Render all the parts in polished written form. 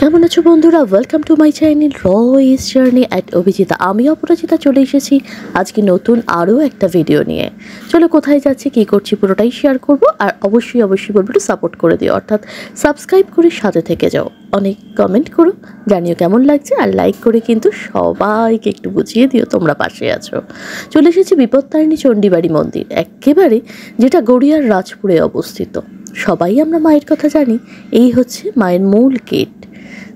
কেমন আছো বন্ধুরা, welcome to my channel Royce journey at Abhijita. আমি অপরাজিতা চলে এসেছি আজকে নতুন আরও একটা ভিডিও নিয়ে। চলো কোথায় যাচ্ছি, কী করছি পুরোটাই শেয়ার করব। আর অবশ্যই বলবো একটু সাপোর্ট করে দিও, অর্থাৎ সাবস্ক্রাইব করে সাথে থেকে যাও, অনেক কমেন্ট করো, জানিও কেমন লাগছে, আর লাইক করে কিন্তু সবাইকে একটু বুঝিয়ে দিও তোমরা পাশে আছো। চলে এসেছি বিপত্তারিণী চণ্ডীবাড়ি মন্দির, একেবারে যেটা গড়িয়ার রাজপুরে অবস্থিত। সবাই আমরা মায়ের কথা জানি। এই হচ্ছে মায়ের মূল গেট,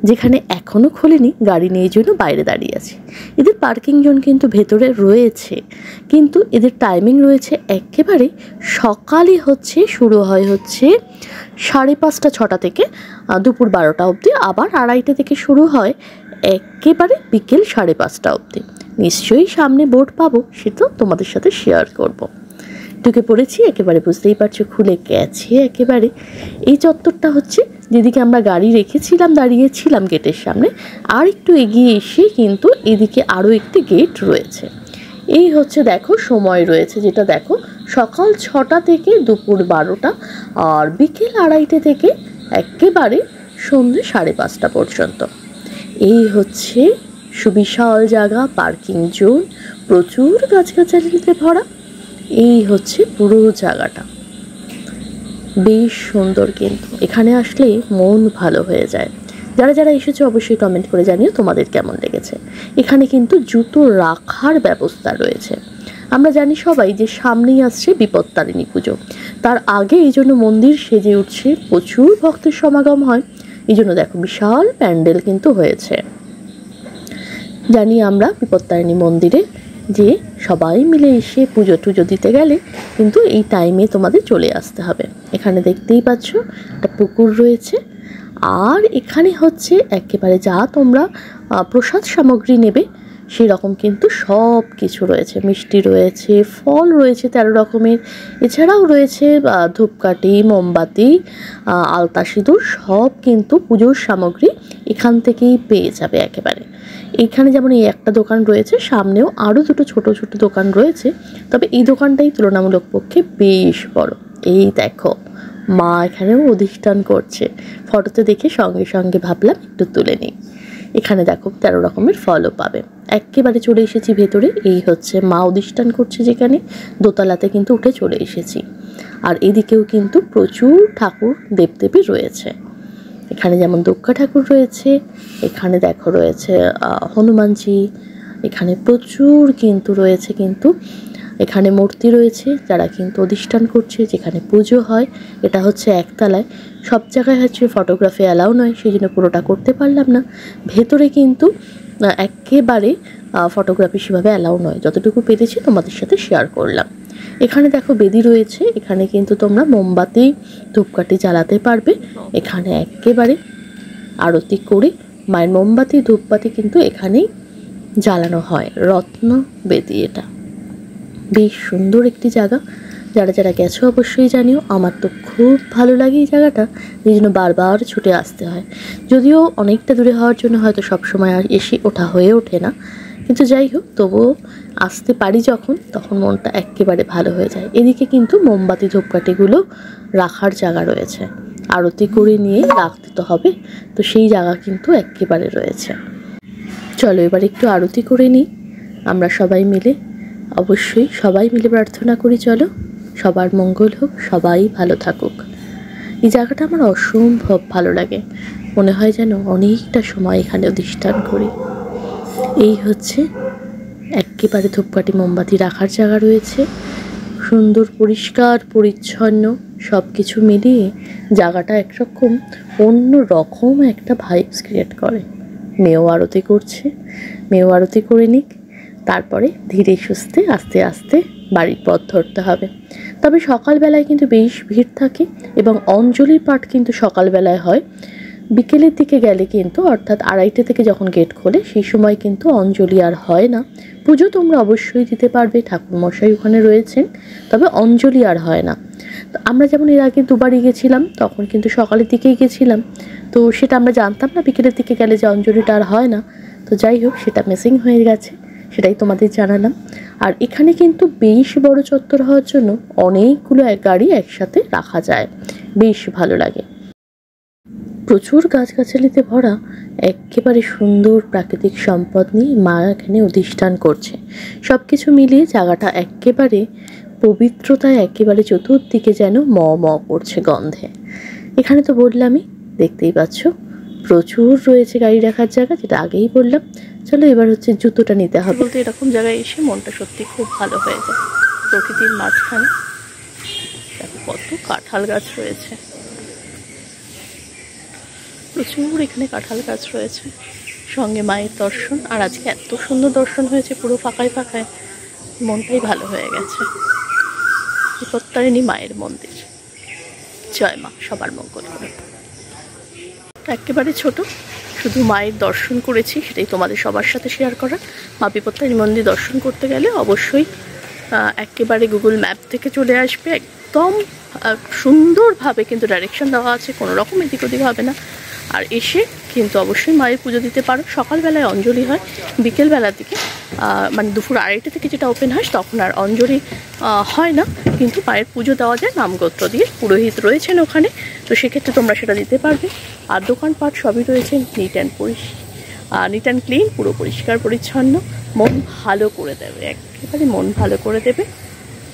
যেখানে এখনও খোলেনি, গাড়ি নিয়ে জন্য বাইরে দাঁড়িয়ে আছে। এদের পার্কিং জোন কিন্তু ভেতরে রয়েছে, কিন্তু এদের টাইমিং রয়েছে একেবারে সকালে শুরু হয় 5:30 6টা থেকে দুপুর 12টা অবধি, আবার 2:30 থেকে শুরু হয় একেবারে বিকেল 5:30 অবধি। নিশ্চয়ই সামনে বোর্ড পাবো, সেটা তোমাদের সাথে শেয়ার করব। ঢুকে পড়েছি, একেবারে বুঝতেই পারছো খুলে গেছে। একেবারে এই চত্বরটা যেদিকে আমরা গাড়ি রেখেছিলাম, দাঁড়িয়েছিলাম গেটের সামনে, আর একটু এগিয়ে এসে কিন্তু এদিকে আরও একটি গেট রয়েছে। এই দেখো সময় রয়েছে, যেটা দেখো সকাল 6টা থেকে দুপুর 12টা, আর বিকেল 2:30 থেকে একেবারে সন্ধ্যে 5:30 পর্যন্ত। এই সুবিশাল জায়গা, পার্কিং জোন, প্রচুর গাছগাছালিতে ভরা। এই পুরো জায়গাটা বেশ সুন্দর, কিন্তু এখানে আসলে মন ভালো হয়ে যায়। যারা যারা এসেছো অবশ্যই কমেন্ট করে জানিও তোমাদের কেমন লেগেছে। এখানে কিন্তু জুতো রাখার ব্যবস্থা রয়েছে। আমরা জানি সবাই যে সামনেই আসছে বিপত্তারিণী পুজো, তার আগে এই জন্য মন্দির সেজে উঠছে, প্রচুর ভক্তের সমাগম হয়। এই জন্য দেখো বিশাল প্যান্ডেল কিন্তু হয়েছে। জানি আমরা বিপত্তারিণী মন্দিরে যে সবাই মিলে এসে পুজো টুজো দিতে গেলে কিন্তু এই টাইমে তোমাদের চলে আসতে হবে। এখানে দেখতেই পাচ্ছ একটা পুকুর রয়েছে, আর এখানে একেবারে যা তোমরা প্রসাদ সামগ্রী নেবে সেরকম কিন্তু সব কিছু রয়েছে। মিষ্টি রয়েছে, ফল রয়েছে 13 রকমের, এছাড়াও রয়েছে ধূপকাঠি, মোমবাতি, আলতা সিঁদুর, সব কিন্তু পুজোর সামগ্রী এখান থেকেই পেয়ে যাবে একেবারে। এখানে যেমন এই একটা দোকান রয়েছে, সামনেও আরও দুটো ছোট ছোট দোকান রয়েছে, তবে এই দোকানটাই তুলনামূলক পক্ষে বেশ বড়। এই দেখো মা এখানেও অধিষ্ঠান করছে, ফটোতে দেখে সঙ্গে সঙ্গে ভাবলাম একটু তুলে নিই। এখানে দেখো 13 রকমের ফলও পাবে। একেবারে চলে এসেছি ভেতরে। এই মা অধিষ্ঠান করছে, যেখানে দোতলাতে কিন্তু উঠে চলে এসেছি। আর এদিকেও কিন্তু প্রচুর ঠাকুর দেবদেবী রয়েছে। এখানে যেমন দুর্গা ঠাকুর রয়েছে, এখানে দেখো রয়েছে হনুমানজি, এখানে প্রচুর কিন্তু রয়েছে, কিন্তু এখানে মূর্তি রয়েছে যারা কিন্তু অধিষ্ঠান করছে, যেখানে পুজো হয়। এটা একতলায়। সব জায়গায় ফটোগ্রাফি অ্যালাউ নয়, সেই জন্য পুরোটা করতে পারলাম না। ভেতরে কিন্তু একেবারে ফটোগ্রাফি সেভাবে অ্যালাউ নয়, যতটুকু পেরেছি তোমাদের সাথে শেয়ার করলাম। এখানে দেখো বেদি রয়েছে, এখানে কিন্তু তোমরা মোমবাতি ধূপকাঠি জ্বালাতে পারবে। এখানে একেবারে আরতি করে মায়ের মোমবাতি ধূপবাতি কিন্তু এখানেই জ্বালানো হয়। রত্ন বেদি, এটা বেশ সুন্দর একটি জায়গা। যারা যারা গেছো অবশ্যই জানিও। আমার তো খুব ভালো লাগে এই জায়গাটা, এই জন্য বারবার ছুটে আসতে হয়। যদিও অনেকটা দূরে হওয়ার জন্য হয়তো সবসময় এসে ওঠা হয়ে ওঠে না, কিন্তু যাই হোক তবুও আসতে পারি যখন, তখন মনটা একেবারে ভালো হয়ে যায়। এদিকে কিন্তু মোমবাতি ধূপকাঠিগুলো রাখার জায়গা রয়েছে, আরতি করে নিয়ে রাখতে তো হবে, তো সেই জায়গা কিন্তু একেবারে রয়েছে। চলো এবার একটু আরতি করে নিই আমরা সবাই মিলে। অবশ্যই সবাই মিলে প্রার্থনা করি, চলো সবার মঙ্গল হোক, সবাই ভালো থাকুক। এই জায়গাটা আমার অসম্ভব ভালো লাগে, মনে হয় যেন অনেকটা সময় এখানে অধিষ্ঠান করি। এই একেবারে ধূপকাঠি মোমবাতি রাখার জায়গা রয়েছে, সুন্দর পরিষ্কার পরিচ্ছন্ন, সব কিছু মিলিয়ে জায়গাটা একরকম অন্য রকম একটা ভাইবস ক্রিয়েট করে। মেয়েও আরতি করছে, মেয়েও আরতি করে নিক, তারপরে ধীরে সুস্থে আস্তে আস্তে বাড়ির পথ ধরতে হবে। তবে সকালবেলায় কিন্তু বেশ ভিড় থাকে, এবং অঞ্জলির পাঠ কিন্তু সকালবেলায় হয়। বিকেলের দিকে গেলে কিন্তু, অর্থাৎ 2:30 থেকে যখন গেট খোলে সেই সময় কিন্তু অঞ্জলি আর হয় না। পুজো তোমরা অবশ্যই দিতে পারবে, ঠাকুরমশাই ওখানে রয়েছেন, তবে অঞ্জলি আর হয় না। তো আমরা যেমন এর আগে দুবারই গেছিলাম, তখন কিন্তু সকালের দিকেই গেছিলাম, তো সেটা আমরা জানতাম না বিকেলের দিকে গেলে যে অঞ্জলিটা আর হয় না। তো যাই হোক, সেটা মিসিং হয়ে গেছে, সেটাই তোমাদের জানালাম। আর এখানে কিন্তু বেশ বড় চত্বর হওয়ার জন্য অনেকগুলো গাড়ি একসাথে রাখা যায়, বেশ ভালো লাগে। প্রচুর গাছগাছালিতে ভরা একেবারে সুন্দর প্রাকৃতিক সম্পদ নিয়ে মা এখানে অধিষ্ঠান করছে। সব কিছু মিলিয়ে জায়গাটা একেবারে পবিত্রতায় একেবারে চতুর্দিকে যেন ম ম করছে গন্ধে। এখানে তো বললামই, দেখতেই পাচ্ছ প্রচুর রয়েছে গাড়ি রাখার জায়গা, যেটা আগেই বললাম। চলো এবার হচ্ছে জুতোটা নিতে হবে। বলতে এরকম জায়গায় এসে মনটা সত্যি খুব ভালো হয়ে যায়। প্রকৃতির মাঝখানে দেখো কত কাঁঠাল গাছ রয়েছে, প্রচুর এখানে কাঁঠাল গাছ রয়েছে, সঙ্গে মায়ের দর্শন। আর আজকে এত সুন্দর দর্শন হয়েছে, পুরো ফাঁকায় ফাঁকায়, মনটাই ভালো হয়ে গেছে। বিপত্তারিণী মায়ের মন্দির, জয় মা, সবার মঙ্গল করে। একেবারে ছোট, শুধু মায়ের দর্শন করেছি, সেটাই তোমাদের সবার সাথে শেয়ার করা। মা বিপত্তারিণী মন্দির দর্শন করতে গেলে অবশ্যই একেবারে গুগল ম্যাপ থেকে চলে আসবে। একদম সুন্দরভাবে কিন্তু ডাইরেকশন দেওয়া আছে, কোনো রকম এদিক ওদিক হবে না। আর এসে কিন্তু অবশ্যই মায়ের পুজো দিতে পারো। সকালবেলায় অঞ্জলি হয়, বিকেলবেলার দিকে মানে দুপুর 2:30 থেকে যেটা ওপেন হয় তখন আর অঞ্জলি হয় না, কিন্তু মায়ের পুজো দেওয়া যায় নামগোত্র দিয়ে। পুরোহিত রয়েছেন ওখানে, তো সেক্ষেত্রে তোমরা সেটা দিতে পারবে। আর দোকানপাট সবই রয়েছে নিট অ্যান্ড ক্লিন, পুরো পরিষ্কার পরিচ্ছন্ন, মন ভালো করে দেবে, একেবারে মন ভালো করে দেবে।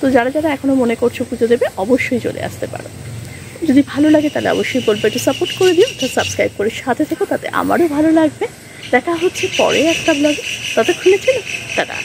তো যারা যারা এখনও মনে করছো পুজো দেবে, অবশ্যই চলে আসতে পারো। যদি ভালো লাগে তাহলে অবশ্যই বলবে একটু সাপোর্ট করে দিও, তো সাবস্ক্রাইব করে সাথে থেকো, তাতে আমারও ভালো লাগবে। দেখা হচ্ছে পরে একটা ব্লগে, ততক্ষণের জন্য টাটা।